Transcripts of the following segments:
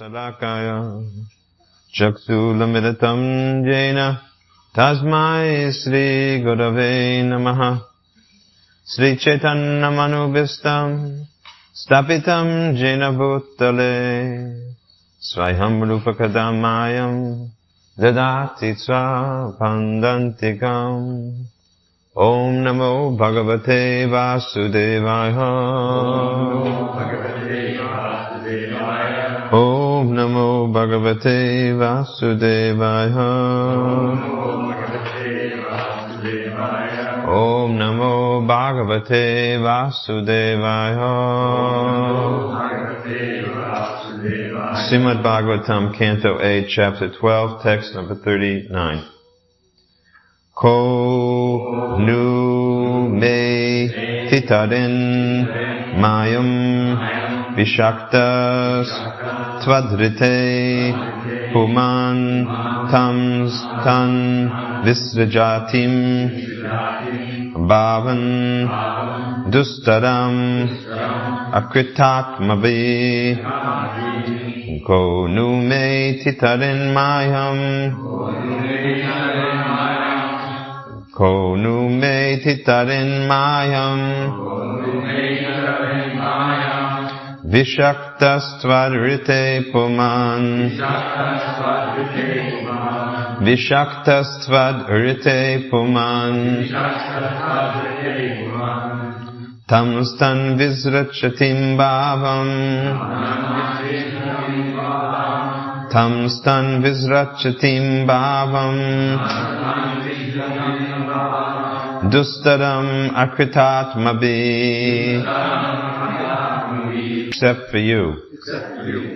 Salakaya Chaksulamiritam Jena Tasmai Sri Gurave Namaha Sri Chaitanya Manubhistam Stapitam Jena Bhutale Swayam Rupakadamayam Dadati Swapandantikam Om Namo Bhagavate Vasudevaya Om Namo Bhagavate Vasudevaya Om Namo Bhagavate Vasudevaya Srimad Bhagavatam, Canto 8, Chapter 12, Text number 39. Ko nu me titarin mayam vishaktas tvadrite puman tams tan visrajatim bhavan dustaram akritatmavi Ko nu me titarin mayam Ko nu me titarin mayam Vishaktastvadrite puman Vishaktastvadrite puman Tamstan visrachatim bhavam Tamstan visrachatim bhavam Dustaram akritatmabi Except for you.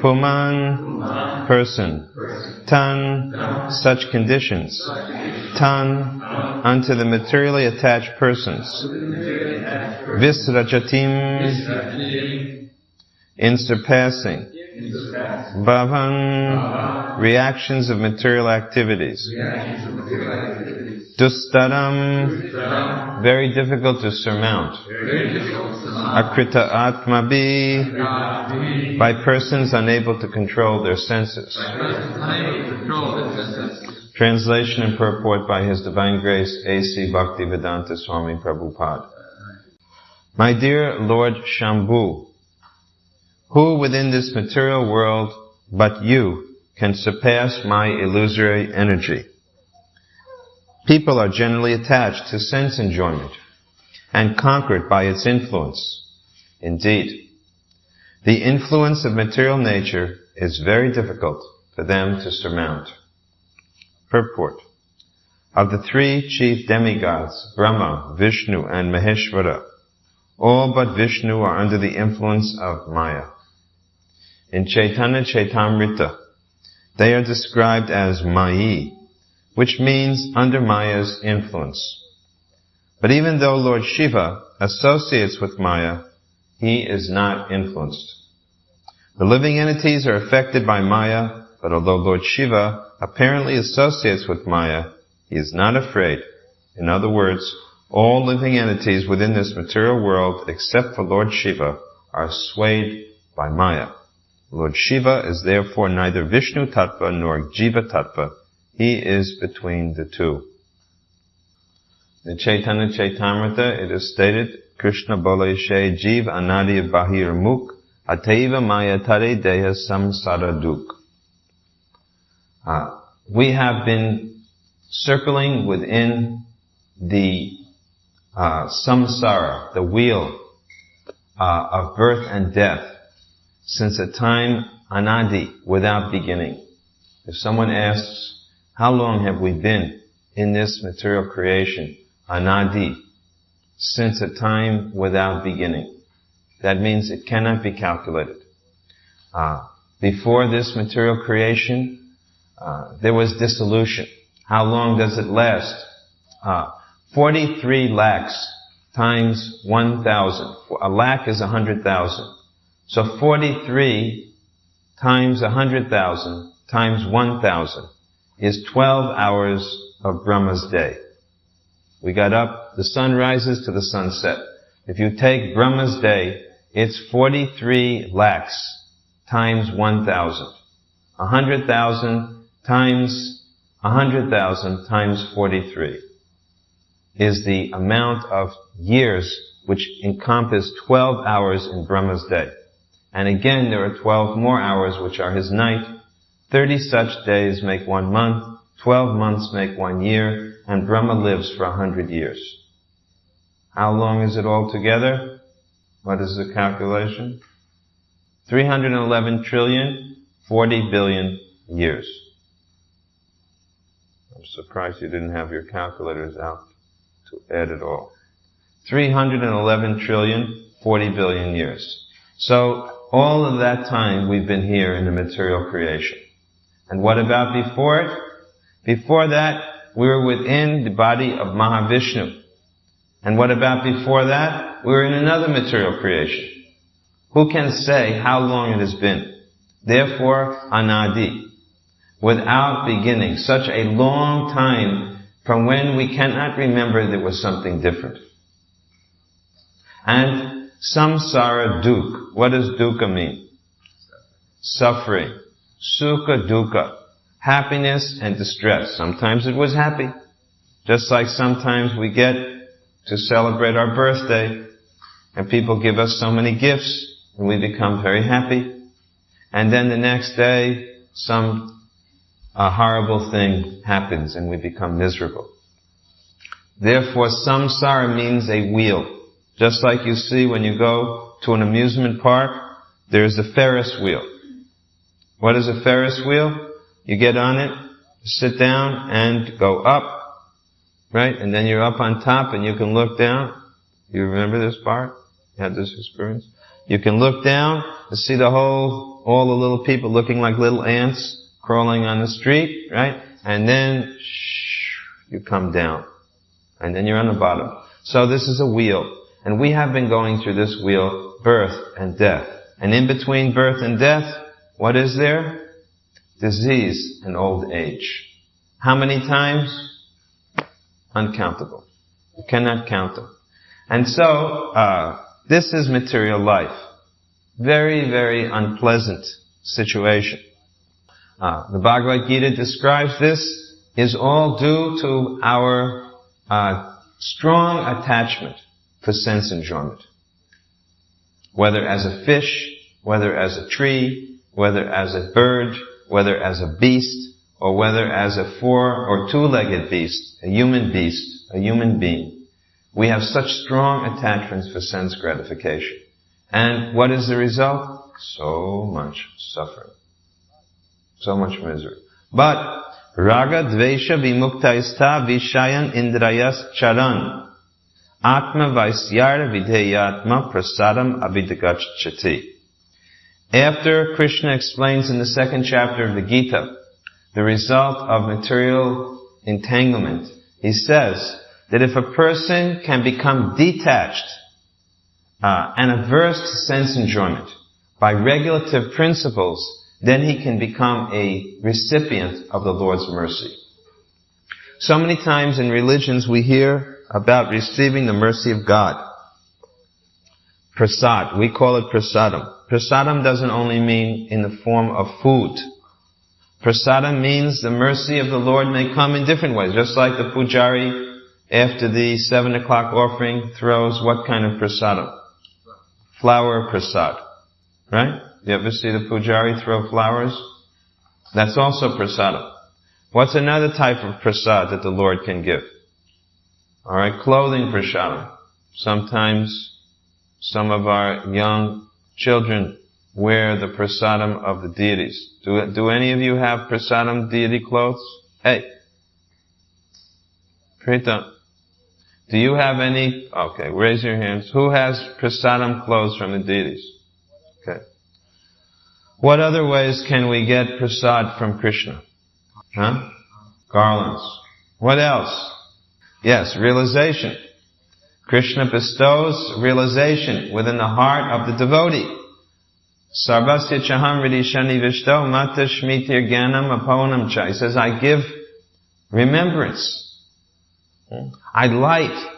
Puman, person. Tan, such conditions. Tan, unto the materially attached persons. Visrajatim, in surpassing. Bhavan, reactions of material activities. Dustaram, very difficult to surmount. Akrita atmabi, by persons unable to control their senses. Translation and purport by His Divine Grace A.C. Bhaktivedanta Swami Prabhupada. My dear Lord Shambhu, who within this material world but you can surpass my illusory energy? People are generally attached to sense enjoyment and conquered by its influence. Indeed, the influence of material nature is very difficult for them to surmount. Purport. Of the three chief demigods, Brahma, Vishnu, and Maheshvara, all but Vishnu are under the influence of Maya. In Chaitanya Chaitamrita, they are described as Mayi, which means under Maya's influence. But even though Lord Shiva associates with Maya, he is not influenced. The living entities are affected by Maya, but although Lord Shiva apparently associates with Maya, he is not afraid. In other words, all living entities within this material world, except for Lord Shiva, are swayed by Maya. Lord Shiva is therefore neither Vishnu Tattva nor Jiva Tattva. He is between the two. In Chaitanya Chaitamrita, it is stated, Krishna bole she jiv anadi bahir muk ateiva maya tare deha samsara duk. We have been circling within the samsara, the wheel of birth and death, since a time anadi, without beginning. If someone asks, how long have we been in this material creation? Anadi, since a time without beginning. That means it cannot be calculated. Before this material creation, there was dissolution. How long does it last? 43 lakhs times 1,000. A lakh is 100,000. So 43 times 100,000 times 1,000 is 12 hours of Brahma's day. We got up, the sun rises to the sunset. If you take Brahma's day, it's 43 lakhs times 1,000. 100,000 times 100,000 times 43 is the amount of years which encompass 12 hours in Brahma's day. And again, there are 12 more hours which are his night. 30 such days make 1 month, 12 months make 1 year, and Brahma lives for 100 years. How long is it all together? What is the calculation? 311 trillion, 40 billion years. I'm surprised you didn't have your calculators out to add it all. 311 trillion, 40 billion years. So, all of that time we've been here in the material creation. And what about before it? Before that, we were within the body of Mahavishnu. And what about before that? We were in another material creation. Who can say how long it has been? Therefore, anadi. Without beginning. Such a long time from when we cannot remember there was something different. And samsara dukkha. What does dukkha mean? Suffering. Sukha dukkha. Happiness and distress. Sometimes it was happy. Just like sometimes we get to celebrate our birthday and people give us so many gifts and we become very happy. And then the next day some horrible thing happens and we become miserable. Therefore, samsara means a wheel. Just like you see when you go to an amusement park, there's a Ferris wheel. What is a Ferris wheel? You get on it, sit down, and go up. Right? And then you're up on top and you can look down. You remember this part? You had this experience? You can look down and see all the little people looking like little ants crawling on the street, right? And then, you come down. And then you're on the bottom. So this is a wheel. And we have been going through this wheel, birth and death. And in between birth and death, what is there? Disease and old age. How many times? Uncountable. You cannot count them. And so, this is material life. Very, very unpleasant situation. The Bhagavad Gita describes this is all due to our strong attachment for sense enjoyment. Whether as a fish, whether as a tree, whether as a bird, whether as a beast, or whether as a 4- or 2-legged beast, a human being. We have such strong attachments for sense gratification. And what is the result? So much suffering. So much misery. But, raga dvesha vimuktaista vishayan indrayas charan. Atma vaisyara videyatma prasadam abhidagachati. After Krishna explains in the 2nd chapter of the Gita the result of material entanglement, he says that if a person can become detached and averse to sense enjoyment by regulative principles, then he can become a recipient of the Lord's mercy. So many times in religions we hear about receiving the mercy of God. Prasad, we call it prasadam. Prasadam doesn't only mean in the form of food. Prasadam means the mercy of the Lord may come in different ways. Just like the pujari, after the 7 o'clock offering, throws what kind of prasadam? Flower prasad. Right? You ever see the pujari throw flowers? That's also prasadam. What's another type of prasad that the Lord can give? Alright, clothing prasadam. Sometimes some of our young children wear the prasadam of the deities. Do any of you have prasadam deity clothes? Hey. Prita. Do you have any? Okay, raise your hands. Who has prasadam clothes from the deities? Okay. What other ways can we get prasad from Krishna? Huh? Garlands. What else? Yes, realization. Krishna bestows realization within the heart of the devotee. Sarvasya chaham ridishani vishto mata shmitir gyanam aponam cha. He says, I give remembrance. I light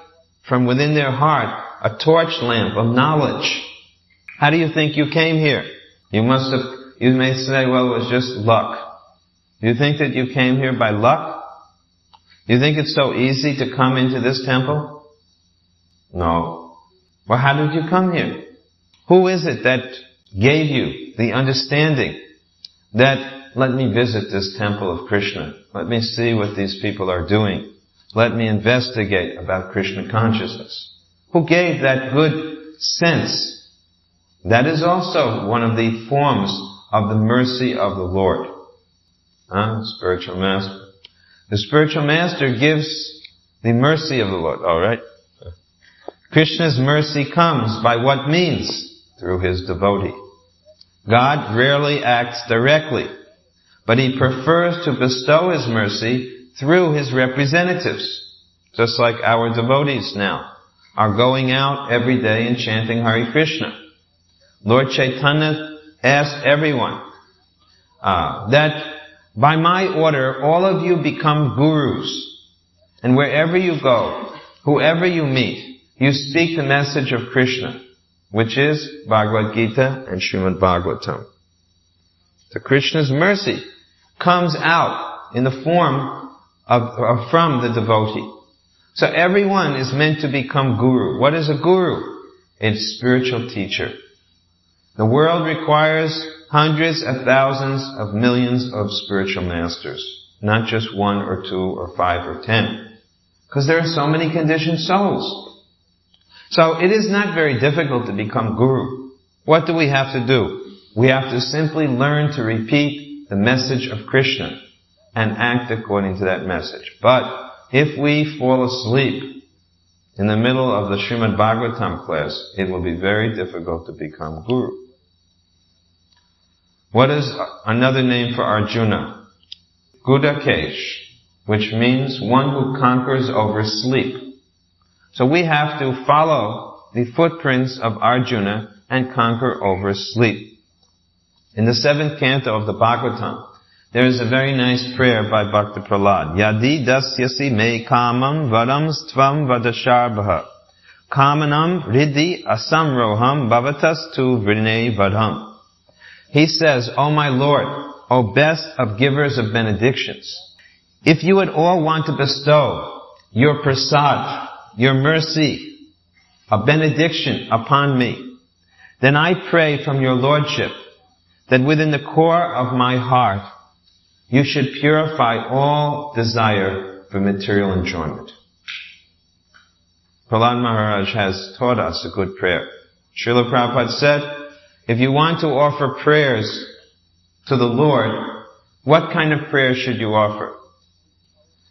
from within their heart a torch lamp of knowledge. How do you think you came here? You must have you may say, well, it was just luck. You think that you came here by luck? You think it's so easy to come into this temple? No. Well, how did you come here? Who is it that gave you the understanding that let me visit this temple of Krishna. Let me see what these people are doing. Let me investigate about Krishna consciousness. Who gave that good sense? That is also one of the forms of the mercy of the Lord. Spiritual master. The spiritual master gives the mercy of the Lord. Alright? Krishna's mercy comes by what means? Through his devotee. God rarely acts directly, but he prefers to bestow his mercy through his representatives. Just like our devotees now are going out every day and chanting Hare Krishna. Lord Chaitanya asked everyone that by my order all of you become gurus. And wherever you go, whoever you meet, you speak the message of Krishna, which is Bhagavad Gita and Srimad Bhagavatam. So Krishna's mercy comes out in the form of from the devotee. So everyone is meant to become guru. What is a guru? It's spiritual teacher. The world requires hundreds of thousands of millions of spiritual masters, not just 1 or 2 or 5 or 10, because there are so many conditioned souls. So it is not very difficult to become guru. What do we have to do? We have to simply learn to repeat the message of Krishna and act according to that message. But if we fall asleep in the middle of the Srimad Bhagavatam class, it will be very difficult to become guru. What is another name for Arjuna? Gudakesh, which means one who conquers over sleep. So we have to follow the footprints of Arjuna and conquer over sleep. In the 7th canto of the Bhagavatam, there is a very nice prayer by Bhakta Prahlada. Yadi dasyasi me kamam vadam stvam vadasharbha. Kamanam riddhi asamroham bhavatas tu vrine vadham. He says, O my Lord, O best of givers of benedictions, if you would all want to bestow your prasad, your mercy, a benediction upon me, then I pray from your Lordship that within the core of my heart you should purify all desire for material enjoyment. Prahlada Maharaj has taught us a good prayer. Srila Prabhupada said, if you want to offer prayers to the Lord, what kind of prayers should you offer?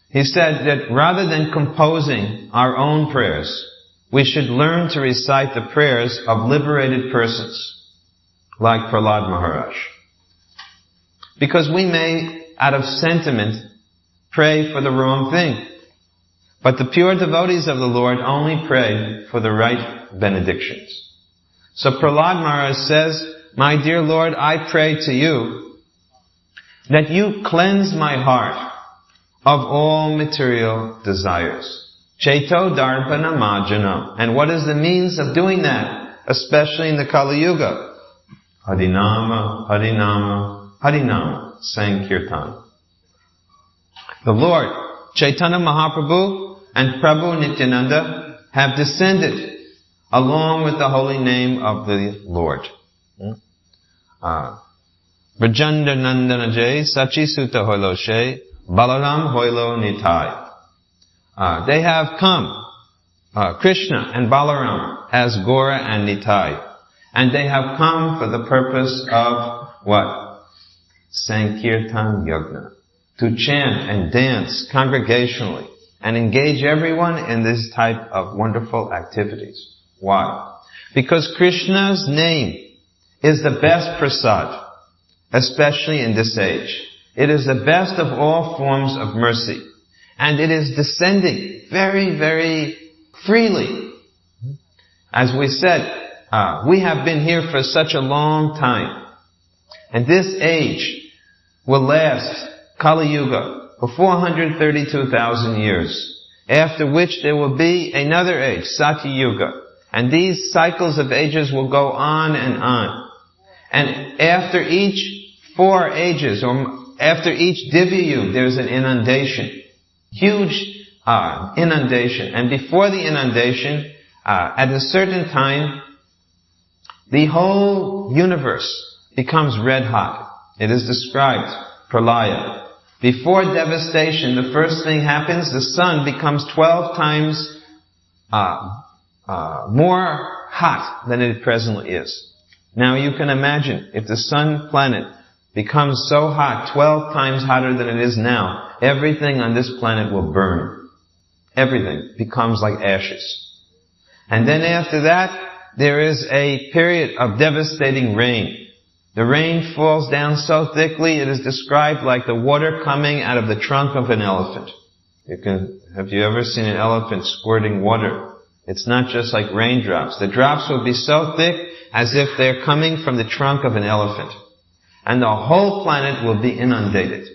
He said that rather than composing our own prayers, we should learn to recite the prayers of liberated persons, like Prahlada Maharaj. Because we may, out of sentiment, pray for the wrong thing. But the pure devotees of the Lord only pray for the right benedictions. So Prahlada Maharaj says, my dear Lord, I pray to you that you cleanse my heart of all material desires. Cheto darpana majana. And what is the means of doing that? Especially in the Kali Yuga. Harinama, Harinama, Harinama, sankirtana. The Lord, Chaitanya Mahaprabhu and Prabhu Nityananda have descended along with the holy name of the Lord. Brajanda Nandana Jay, Sachi Sutta Hoilo She, Balaram Hoilo Nitai. They have come, Krishna and Balaram, as Gora and Nitai. And they have come for the purpose of what? Sankirtan Yagna. To chant and dance congregationally and engage everyone in this type of wonderful activities. Why? Because Krishna's name is the best prasad, especially in this age. It is the best of all forms of mercy. And it is descending very, very freely. As we said, we have been here for such a long time. And this age will last, Kali Yuga, for 432,000 years. After which there will be another age, Satya Yuga. And these cycles of ages will go on and on. And after each 4 ages, or after each Divya Yuga, there's an inundation. Huge inundation. And before the inundation, at a certain time, the whole universe becomes red hot. It is described, Prahlada. Before devastation, the first thing happens, the sun becomes 12 times more hot than it presently is. Now you can imagine, if the sun planet becomes so hot, 12 times hotter than it is now, everything on this planet will burn. Everything becomes like ashes. And then after that, there is a period of devastating rain. The rain falls down so thickly, it is described like the water coming out of the trunk of an elephant. Have you ever seen an elephant squirting water? It's not just like raindrops. The drops will be so thick as if they're coming from the trunk of an elephant. And the whole planet will be inundated.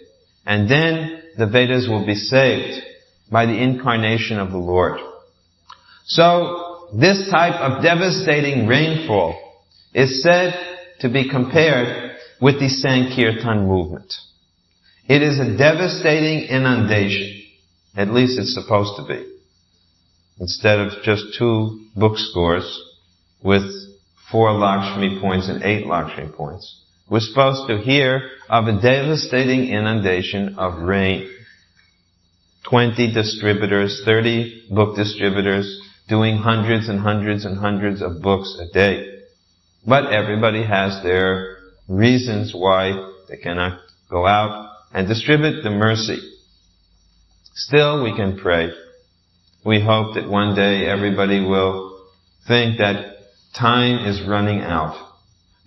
And then the Vedas will be saved by the incarnation of the Lord. So, this type of devastating rainfall is said to be compared with the Sankirtan movement. It is a devastating inundation. At least it's supposed to be. Instead of just 2 book scores with 4 Lakshmi points and 8 Lakshmi points. We're supposed to hear of a devastating inundation of rain. 20 distributors, 30 book distributors, doing hundreds and hundreds and hundreds of books a day. But everybody has their reasons why they cannot go out and distribute the mercy. Still, we can pray. We hope that one day everybody will think that time is running out.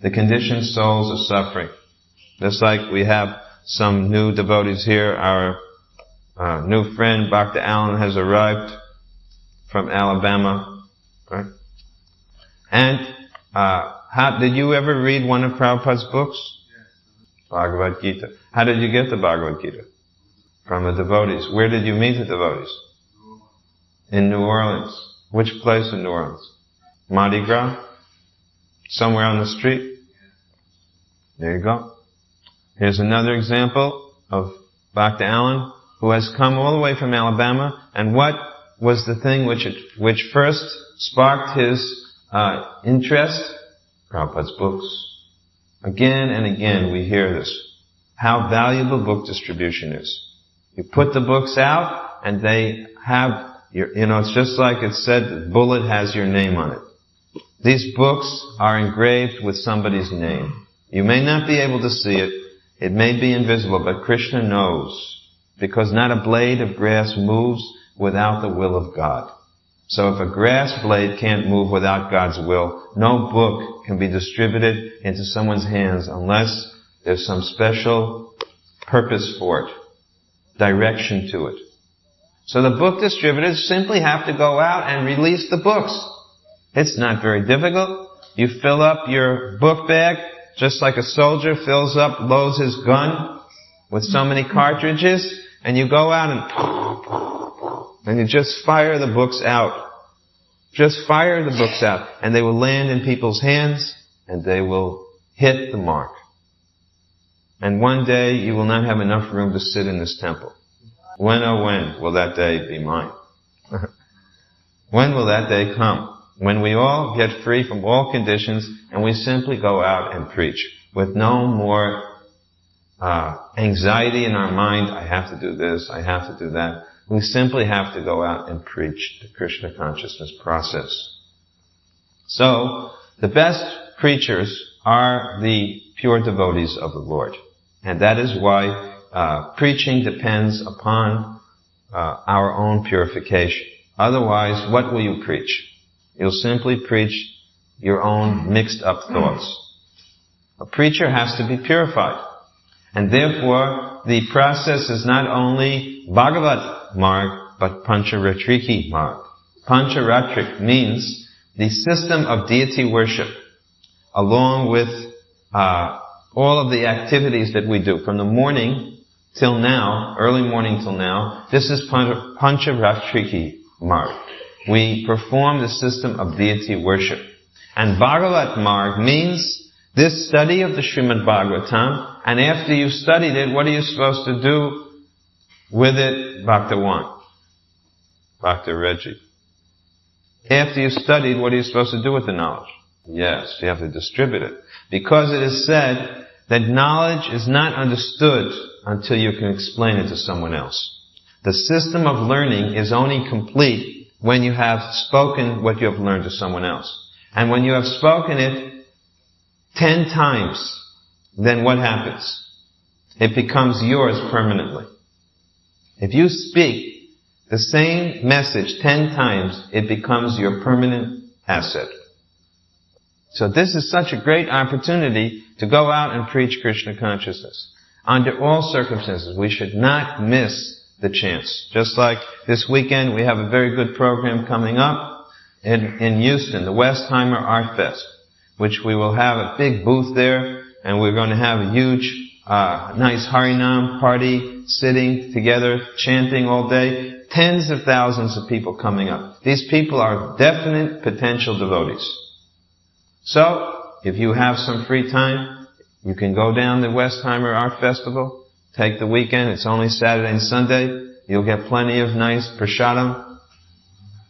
The conditioned souls are suffering. Just like we have some new devotees here. Our new friend, Dr. Allen, has arrived from Alabama. Right? And did you ever read one of Prabhupada's books? Yes. Bhagavad Gita. How did you get the Bhagavad Gita? From the devotees. Where did you meet the devotees? In New Orleans. Which place in New Orleans? Mardi Gras? Somewhere on the street? There you go. Here's another example of Dr. Allen, who has come all the way from Alabama, and what was the thing which first sparked his interest? Prabhupada's books. Again and again we hear this. How valuable book distribution is. You put the books out, and they have it's just like it said, the bullet has your name on it. These books are engraved with somebody's name. You may not be able to see it. It may be invisible, but Krishna knows. Because not a blade of grass moves without the will of God. So if a grass blade can't move without God's will, no book can be distributed into someone's hands unless there's some special purpose for it, direction to it. So the book distributors simply have to go out and release the books. It's not very difficult. You fill up your book bag, just like a soldier loads his gun with so many cartridges, and you go out and you just fire the books out. Just fire the books out, and they will land in people's hands, and they will hit the mark. And one day you will not have enough room to sit in this temple. When, oh when, will that day be mine? When will that day come? When we all get free from all conditions and we simply go out and preach with no more anxiety in our mind, I have to do this, I have to do that. We simply have to go out and preach the Krishna consciousness process. So, the best preachers are the pure devotees of the Lord. And that is why preaching depends upon our own purification. Otherwise, what will you preach? You'll simply preach your own mixed up thoughts. A preacher has to be purified. And therefore, the process is not only Bhagavat Marg, but Pancharatriki Marg. Pancharatrik means the system of deity worship, along with all of the activities that we do from the morning till now, early morning till now. This is Pancharatriki Marg. We perform the system of deity worship. And Bhagavat Marg means this study of the Srimad Bhagavatam, and after you've studied it, what are you supposed to do with it, Bhaktavan? Bhakta Reggie. After you've studied, what are you supposed to do with the knowledge? Yes, you have to distribute it. Because it is said that knowledge is not understood until you can explain it to someone else. The system of learning is only complete when you have spoken what you have learned to someone else. And when you have spoken it 10 times, then what happens? It becomes yours permanently. If you speak the same message 10 times, it becomes your permanent asset. So this is such a great opportunity to go out and preach Krishna consciousness. Under all circumstances, we should not miss the chance. Just like this weekend, we have a very good program coming up in Houston, the Westheimer Art Fest, which we will have a big booth there, and we're going to have a huge, nice Harinam party, sitting together, chanting all day. Tens of thousands of people coming up. These people are definite potential devotees. So, if you have some free time, you can go down to Westheimer Art Festival, take the weekend, it's only Saturday and Sunday, you'll get plenty of nice prasadam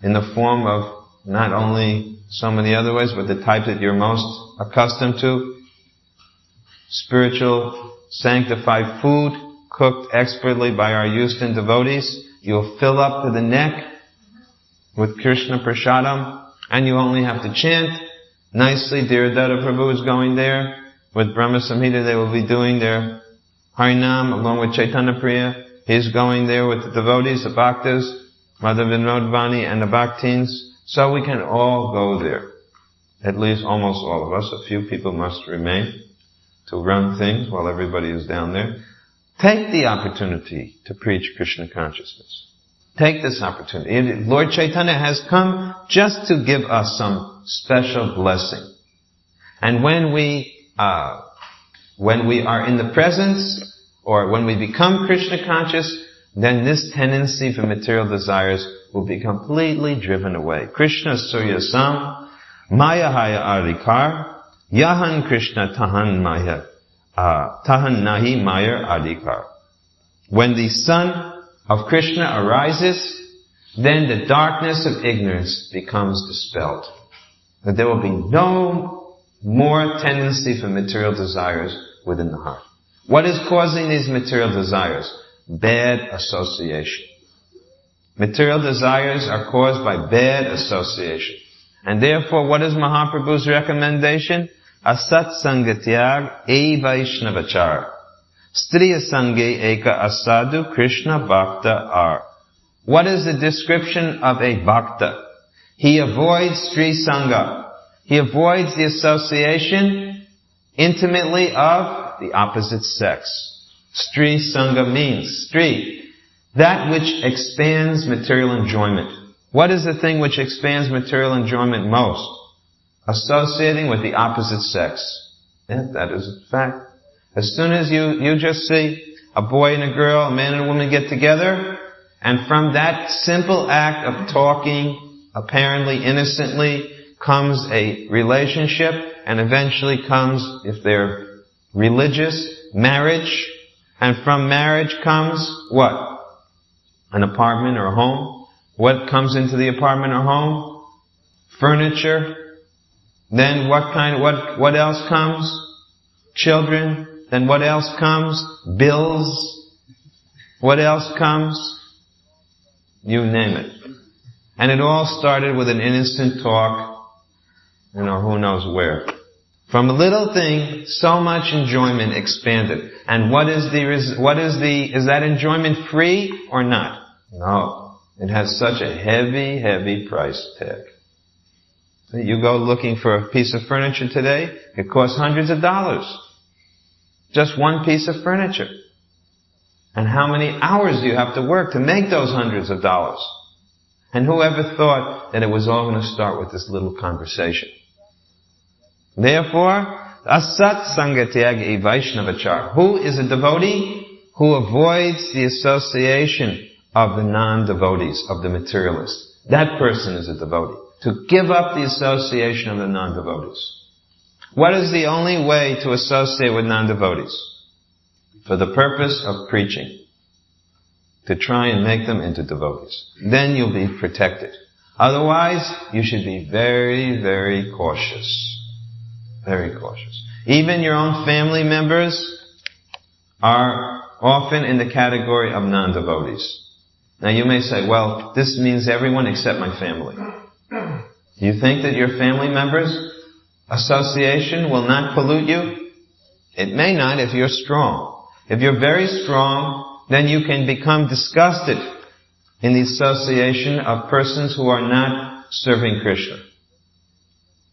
in the form of not only so many other ways, but the type that you're most accustomed to. Spiritual, sanctified food, cooked expertly by our Houston devotees. You'll fill up to the neck with Krishna prasadam, and you only have to chant nicely. Dhiradatta Prabhu is going there. With Brahma Samhita, they will be doing their Harinam along with Chaitanya Priya. He's going there with the devotees, the bhaktas, Madhav Vinodvani, and the bhaktins. So we can all go there. At least almost all of us. A few people must remain to run things while everybody is down there. Take the opportunity to preach Krishna consciousness. Take this opportunity. Lord Chaitanya has come just to give us some special blessing. And when we are in the presence, or when we become Krishna conscious, then this tendency for material desires will be completely driven away. Krishna Suryasam, Maya Haya Adhikar, Yahan Krishna Tahan Maya, Tahan Nahi Maya Adhikar. When the sun of Krishna arises, then the darkness of ignorance becomes dispelled. That there will be no more tendency for material desires within the heart. What is causing these material desires? Bad association. Material desires are caused by bad association. And therefore, what is Mahaprabhu's recommendation? Asat sangatyag e vaishnavachar. Striya sange eka asadu Krishna bhakta ar. What is the description of a bhakta? He avoids Sri Sangha. He avoids the association intimately of the opposite sex. Sri Sangha means Sri, that which expands material enjoyment. What is the thing which expands material enjoyment most? Associating with the opposite sex. Yeah, that is a fact. As soon as you just see a boy and a girl, a man and a woman get together, and from that simple act of talking, apparently innocently, comes a relationship, and eventually comes, if they're religious, marriage, and from marriage comes what? An apartment or a home. What comes into the apartment or home? Furniture. Then what else comes? Children. Then what else comes? Bills. What else comes? You name it. And it all started with an innocent talk, who knows where. From a little thing, so much enjoyment expanded. And is that enjoyment free or not? No. It has such a heavy, heavy price tag. You go looking for a piece of furniture today, it costs hundreds of dollars. Just one piece of furniture. And how many hours do you have to work to make those hundreds of dollars? And whoever thought that it was all going to start with this little conversation? Therefore, asat sangatyag e vaishnavachar. Who is a devotee? Who avoids the association of the non-devotees, of the materialists. That person is a devotee. To give up the association of the non-devotees. What is the only way to associate with non-devotees? For the purpose of preaching. To try and make them into devotees. Then you'll be protected. Otherwise, you should be very, very cautious. Very cautious. Even your own family members are often in the category of non-devotees. Now you may say, well, this means everyone except my family. You think that your family members' association will not pollute you? It may not if you're strong. If you're very strong, then you can become disgusted in the association of persons who are not serving Krishna.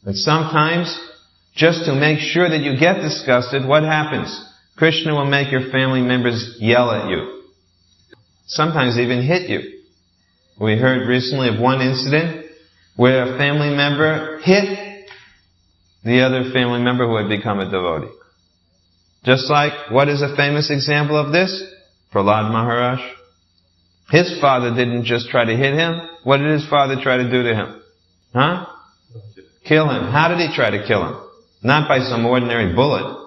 But sometimes, just to make sure that you get disgusted, what happens? Krishna will make your family members yell at you. Sometimes even hit you. We heard recently of one incident where a family member hit the other family member who had become a devotee. Just like, what is a famous example of this? Prahlada Maharaj. His father didn't just try to hit him. What did his father try to do to him? Huh? Kill him. How did he try to kill him? Not by some ordinary bullet.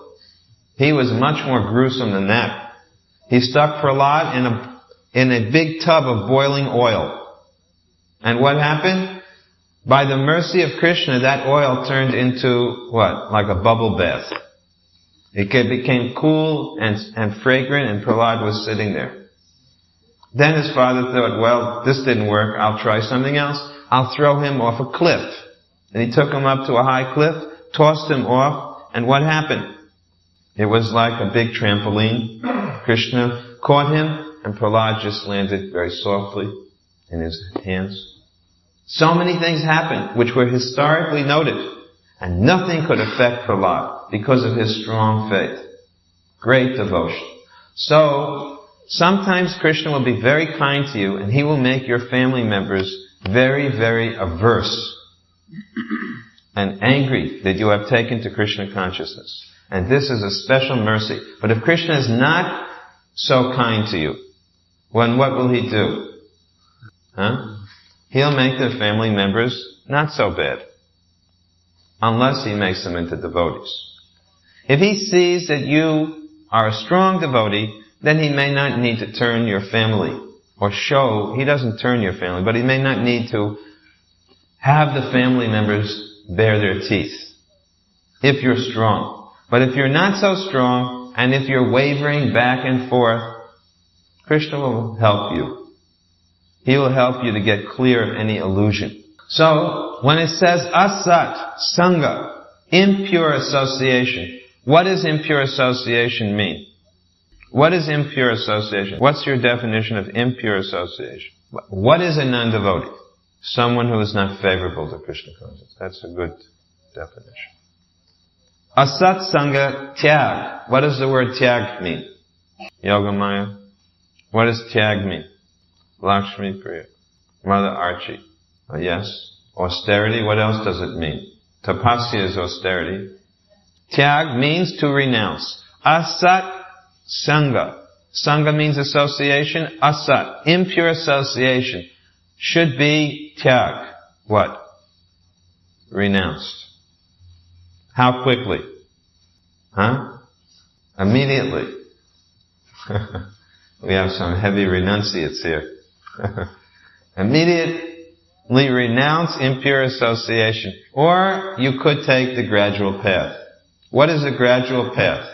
He was much more gruesome than that. He stuck Prahlad in a big tub of boiling oil. And what happened? By the mercy of Krishna, that oil turned into, what? Like a bubble bath. It became cool and fragrant, and Prahlad was sitting there. Then his father thought, well, this didn't work, I'll try something else. I'll throw him off a cliff. And he took him up to a high cliff, tossed him off, and what happened? It was like a big trampoline. Krishna caught him, and Prahlad just landed very softly in his hands. So many things happened, which were historically noted, and nothing could affect Prahlad because of his strong faith. Great devotion. So, sometimes Krishna will be very kind to you, and he will make your family members very, very averse and angry that you have taken to Krishna consciousness. And this is a special mercy. But if Krishna is not so kind to you, then what will he do? He'll make the family members not so bad. Unless he makes them into devotees. If he sees that you are a strong devotee, then he may not need to turn your family or show, he doesn't turn your family, but he may not need to have the family members bare their teeth. If you're strong. But if you're not so strong, and if you're wavering back and forth, Krishna will help you. He will help you to get clear of any illusion. So, when it says asat, sangha, impure association, what does impure association mean? What is impure association? What's your definition of impure association? What is a non-devotee? Someone who is not favorable to Krishna consciousness. That's a good definition. Asat sangha tyag. What does the word tyag mean? Yogamaya. What does tyag mean? Lakshmi Priya. Mother Archie. Yes. Austerity. What else does it mean? Tapasya is austerity. Tyag means to renounce. Asat sangha. Sangha means association. Asat, impure association, should be tyag. What? Renounced. How quickly? Immediately. We have some heavy renunciates here. Immediately renounce impure association. Or you could take the gradual path. What is the gradual path?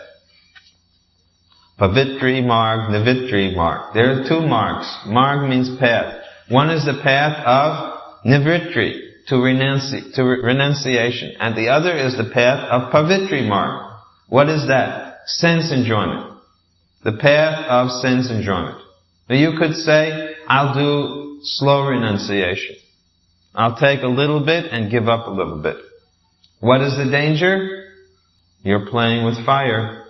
Pavitri marg, nivitri marg. There are two margs. Marg means path. One is the path of nivritri, to renunciation. And the other is the path of pavitri marg. What is that? Sense enjoyment. The path of sense enjoyment. Now you could say, I'll do slow renunciation. I'll take a little bit and give up a little bit. What is the danger? You're playing with fire.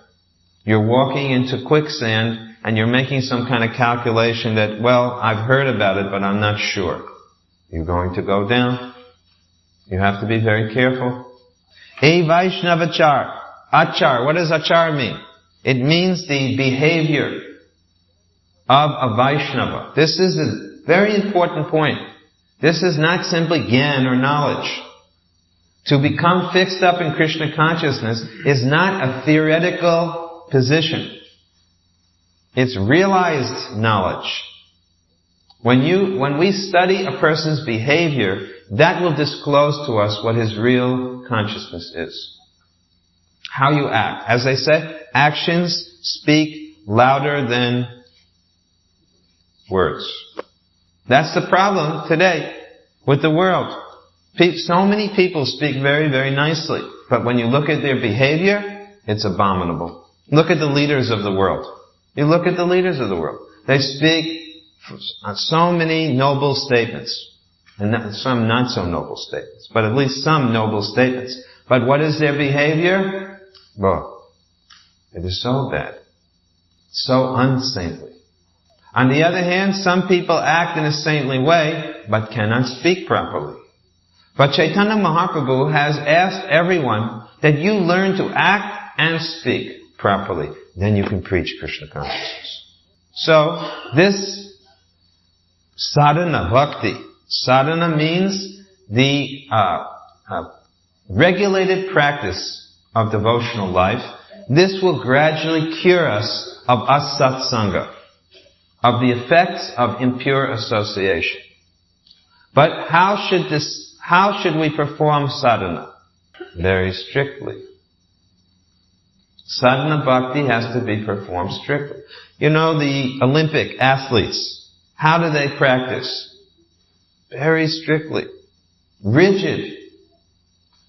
You're walking into quicksand and you're making some kind of calculation that, well, I've heard about it, but I'm not sure. You're going to go down. You have to be very careful. A Vaishnavachar. Achar. What does achar mean? It means the behavior of a Vaishnava. This is a very important point. This is not simply gyan or knowledge. To become fixed up in Krishna consciousness is not a theoretical position. It's realized knowledge. When we study a person's behavior, that will disclose to us what his real consciousness is. How you act. As I said, actions speak louder than words. That's the problem today with the world. So many people speak very, very nicely, but when you look at their behavior, it's abominable. Look at the leaders of the world. You look at the leaders of the world. They speak so many noble statements, and some not so noble statements, but at least some noble statements. But what is their behavior? Well, it is so bad, so unsaintly. On the other hand, some people act in a saintly way, but cannot speak properly. But Chaitanya Mahaprabhu has asked everyone that you learn to act and speak properly. Then you can preach Krishna consciousness. So, this sadhana, bhakti. Sadhana means the regulated practice of devotional life. This will gradually cure us of asatsanga, of the effects of impure association. But how should we perform sadhana? Very strictly. Sadhana bhakti has to be performed strictly. You know, the Olympic athletes, how do they practice? Very strictly. Rigid.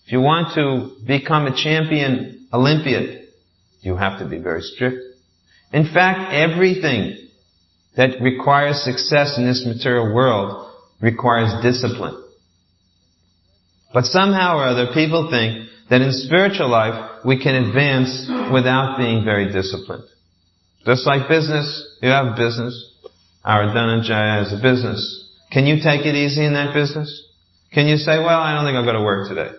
If you want to become a champion Olympian, you have to be very strict. In fact, everything that requires success in this material world requires discipline. But somehow or other, people think that in spiritual life, we can advance without being very disciplined. Just like business, you have business. Our Dhananjaya has a business. Can you take it easy in that business? Can you say, well, I don't think I'll go to work today?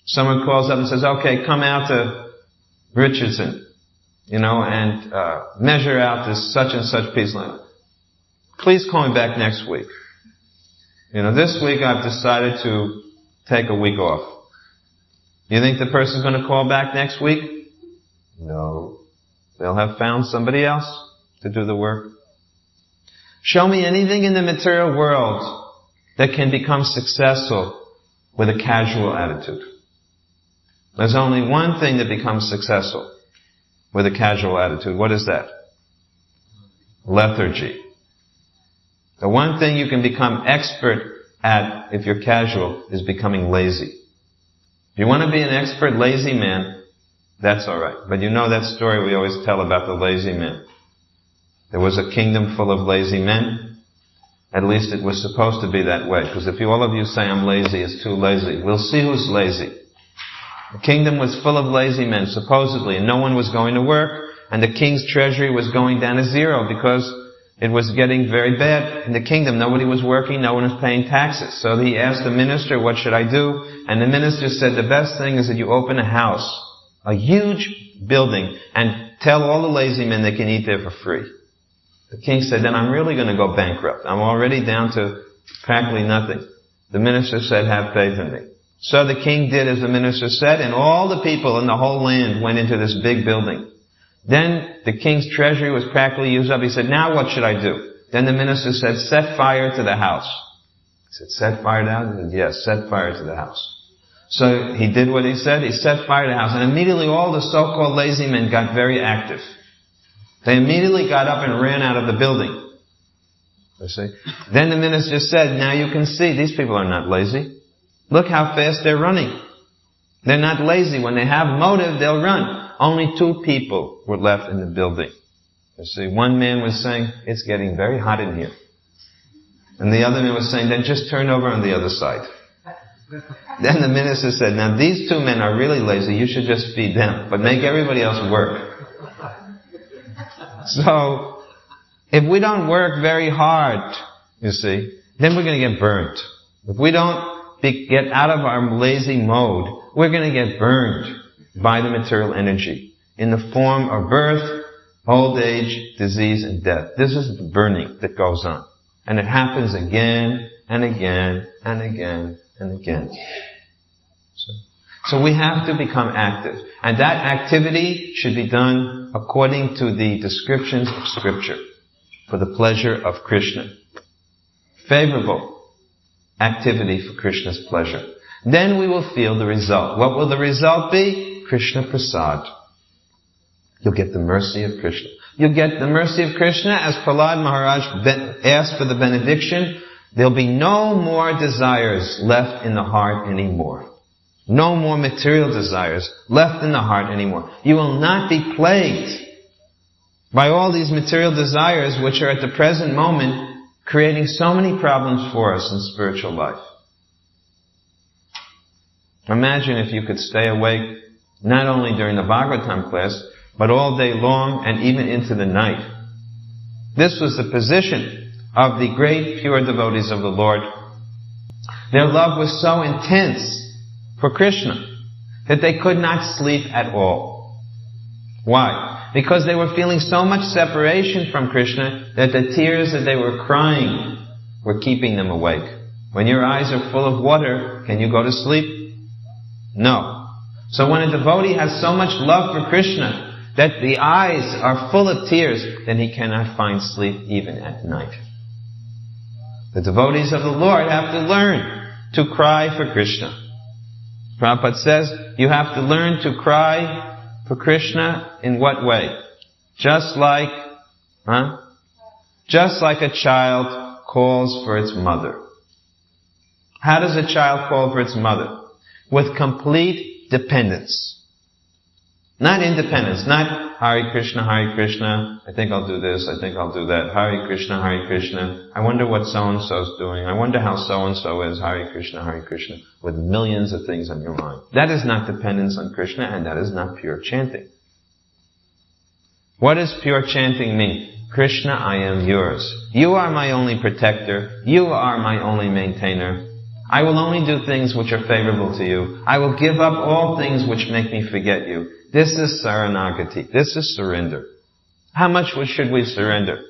Someone calls up and says, okay, come out to Richardson, and measure out this such and such piece of land. Please call me back next week. This week I've decided to take a week off. You think the person's going to call back next week? No. They'll have found somebody else to do the work. Show me anything in the material world that can become successful with a casual attitude. There's only one thing that becomes successful with a casual attitude. What is that? Lethargy. The one thing you can become expert at if you're casual is becoming lazy. If you want to be an expert lazy man, that's alright. But you know that story we always tell about the lazy man. There was a kingdom full of lazy men. At least it was supposed to be that way. Because if all of you say I'm lazy, it's too lazy. We'll see who's lazy. The kingdom was full of lazy men, supposedly, and no one was going to work, and the king's treasury was going down to zero because it was getting very bad in the kingdom. Nobody was working, no one was paying taxes. So he asked the minister, what should I do? And the minister said, the best thing is that you open a house, a huge building, and tell all the lazy men they can eat there for free. The king said, then I'm really going to go bankrupt. I'm already down to practically nothing. The minister said, have faith in me. So the king did as the minister said, and all the people in the whole land went into this big building. Then the king's treasury was practically used up. He said, now what should I do? Then the minister said, set fire to the house. He said, set fire to the house? He said, yes, set fire to the house. So he did what he said. He set fire to the house. And immediately all the so-called lazy men got very active. They immediately got up and ran out of the building. You see? Then the minister said, now you can see these people are not lazy. Look how fast they're running. They're not lazy. When they have motive, they'll run. Only 2 people were left in the building. You see, one man was saying, it's getting very hot in here. And the other man was saying, then just turn over on the other side. Then the minister said, now these 2 men are really lazy. You should just feed them, but make everybody else work. So, if we don't work very hard, you see, then we're going to get burnt. If we don't get out of our lazy mode, we're going to get burned by the material energy in the form of birth, old age, disease, and death. This is the burning that goes on. And it happens again and again and again and again. So we have to become active. And that activity should be done according to the descriptions of Scripture, for the pleasure of Krishna. Favorable activity for Krishna's pleasure. Then we will feel the result. What will the result be? Krishna Prasad. You'll get the mercy of Krishna. You'll get the mercy of Krishna as Prahlada Maharaj asked for the benediction. There'll be no more desires left in the heart anymore. No more material desires left in the heart anymore. You will not be plagued by all these material desires which are at the present moment creating so many problems for us in spiritual life. Imagine if you could stay awake not only during the Bhagavatam class, but all day long and even into the night. This was the position of the great pure devotees of the Lord. Their love was so intense for Krishna that they could not sleep at all. Why? Because they were feeling so much separation from Krishna that the tears that they were crying were keeping them awake. When your eyes are full of water, can you go to sleep? No. So when a devotee has so much love for Krishna that the eyes are full of tears, then he cannot find sleep even at night. The devotees of the Lord have to learn to cry for Krishna. Prabhupada says, you have to learn to cry for Krishna in what way? Just like a child calls for its mother. How does a child call for its mother? With complete dependence. Not independence, not Hare Krishna, I think I'll do this, I think I'll do that. Hare Krishna, I wonder what so-and-so's doing. I wonder how so-and-so is. Hare Krishna, with millions of things on your mind. That is not dependence on Krishna, and that is not pure chanting. What does pure chanting mean? Krishna, I am yours. You are my only protector. You are my only maintainer. I will only do things which are favorable to you. I will give up all things which make me forget you. This is saranagati. This is surrender. How much should we surrender?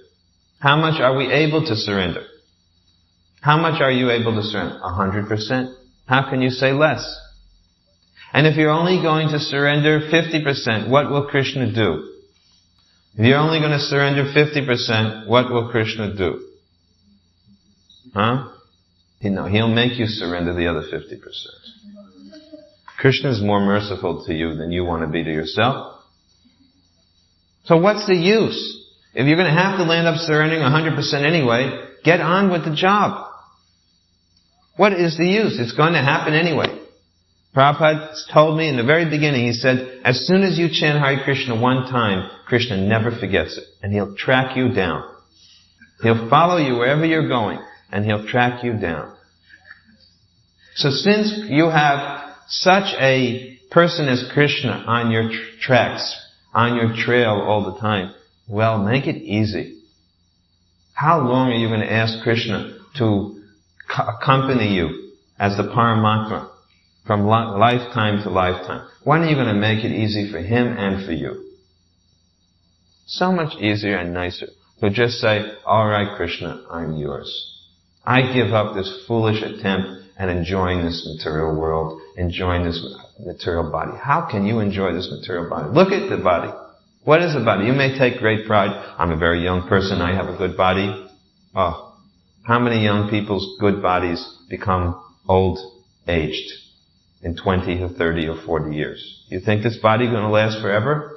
How much are we able to surrender? How much are you able to surrender? 100%. How can you say less? And if you're only going to surrender 50%, what will Krishna do? If you're only going to surrender 50%, what will Krishna do? He'll make you surrender the other 50%. Krishna is more merciful to you than you want to be to yourself. So what's the use? If you're going to have to land up surrendering 100% anyway, get on with the job. What is the use? It's going to happen anyway. Prabhupada told me in the very beginning, he said, as soon as you chant Hare Krishna one time, Krishna never forgets it. And he'll track you down. He'll follow you wherever you're going, and he'll track you down. So since you have such a person as Krishna on your tracks, on your trail all the time, well, make it easy. How long are you going to ask Krishna to accompany you as the Paramatma from lifetime to lifetime? When are you going to make it easy for him and for you? So much easier and nicer. So just say, all right, Krishna, I'm yours. I give up this foolish attempt at enjoying this material world, enjoying this material body. How can you enjoy this material body? Look at the body. What is the body? You may take great pride. I'm a very young person. I have a good body. Oh, how many young people's good bodies become old-aged in 20 or 30 or 40 years? You think this body is going to last forever?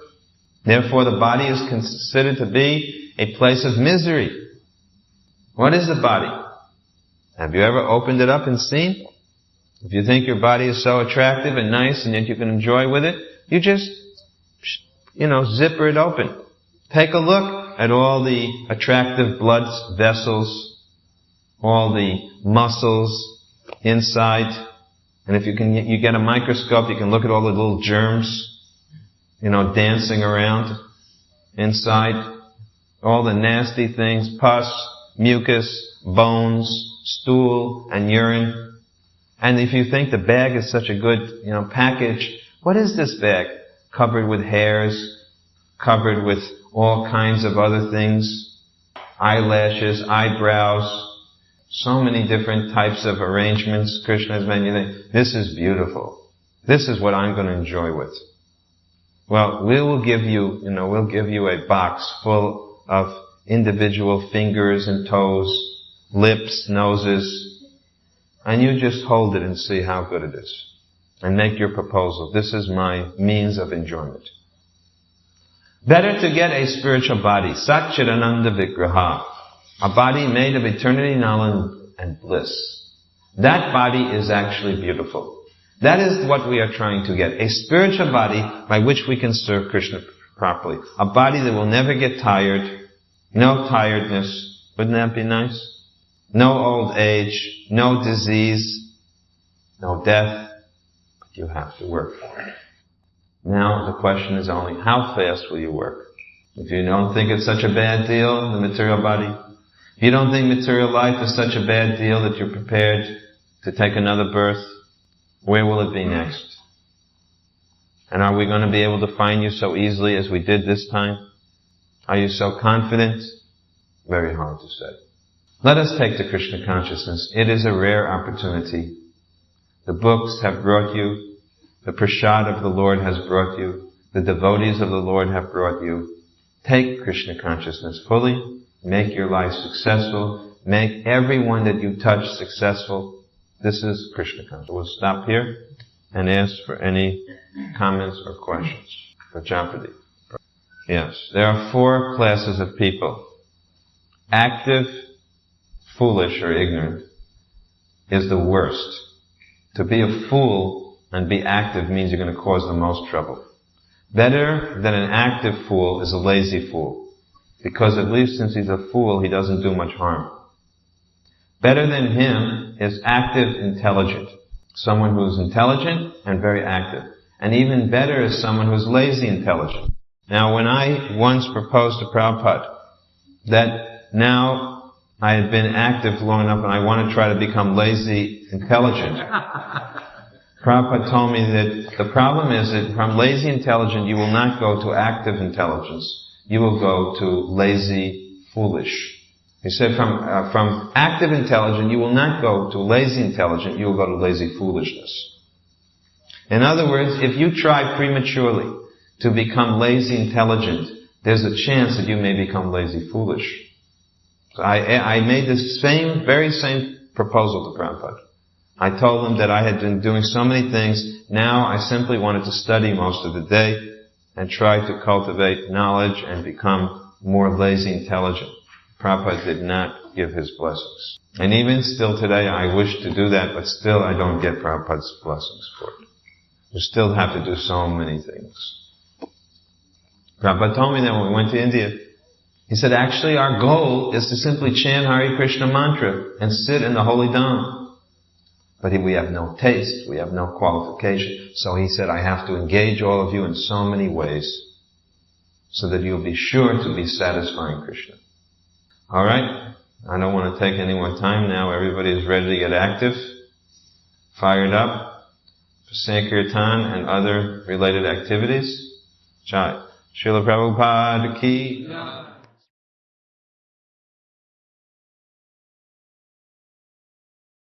Therefore, the body is considered to be a place of misery. What is the body? Have you ever opened it up and seen? If you think your body is so attractive and nice and yet you can enjoy with it, you just, zipper it open. Take a look at all the attractive blood vessels, all the muscles inside. And if you get a microscope, you can look at all the little germs, dancing around inside. All the nasty things, pus, mucus, bones, stool, and urine. And if you think the bag is such a good, package, what is this bag? Covered with hairs, covered with all kinds of other things, eyelashes, eyebrows, so many different types of arrangements Krishna has made. You think, this is beautiful. This is what I'm going to enjoy with. Well, we'll give you a box full of individual fingers and toes, lips, noses, and you just hold it and see how good it is. And make your proposal. This is my means of enjoyment. Better to get a spiritual body, Satchidananda Vigraha, a body made of eternity, knowledge, and bliss. That body is actually beautiful. That is what we are trying to get. A spiritual body by which we can serve Krishna properly. A body that will never get tired, no tiredness. Wouldn't that be nice? No old age, no disease, no death. But you have to work for it. Now the question is only, how fast will you work? If you don't think it's such a bad deal, the material body, if you don't think material life is such a bad deal that you're prepared to take another birth, where will it be next? And are we going to be able to find you so easily as we did this time? Are you so confident? Very hard to say. Let us take to Krishna consciousness. It is a rare opportunity. The books have brought you. The prasad of the Lord has brought you. The devotees of the Lord have brought you. Take Krishna consciousness fully. Make your life successful. Make everyone that you touch successful. This is Krishna consciousness. We'll stop here and ask for any comments or questions for Jampati. Yes, there are 4 classes of people. Active, foolish, or ignorant is the worst. To be a fool and be active means you're going to cause the most trouble. Better than an active fool is a lazy fool. Because at least since he's a fool, he doesn't do much harm. Better than him is active, intelligent. Someone who's intelligent and very active. And even better is someone who's lazy, intelligent. Now, when I once proposed to Prabhupada that now I had been active long enough and I want to try to become lazy, intelligent, Prabhupada told me that the problem is that from lazy intelligent you will not go to active intelligence. You will go to lazy foolish. He said from active intelligent you will not go to lazy intelligent, you will go to lazy foolishness. In other words, if you try prematurely to become lazy intelligent, there's a chance that you may become lazy foolish. So I made this very same proposal to Prabhupada. I told him that I had been doing so many things, now I simply wanted to study most of the day and try to cultivate knowledge and become more lazy intelligent. Prabhupada did not give his blessings. And even still today I wish to do that, but still I don't get Prabhupada's blessings for it. We still have to do so many things. Prabhupada told me that when we went to India, he said actually our goal is to simply chant Hare Krishna mantra and sit in the holy Dham. But we have no taste, we have no qualification. So he said, I have to engage all of you in so many ways so that you'll be sure to be satisfying Krishna. Alright? I don't want to take any more time now. Everybody is ready to get active, fired up for sankirtan and other related activities. Jai. Srila Prabhupada ki.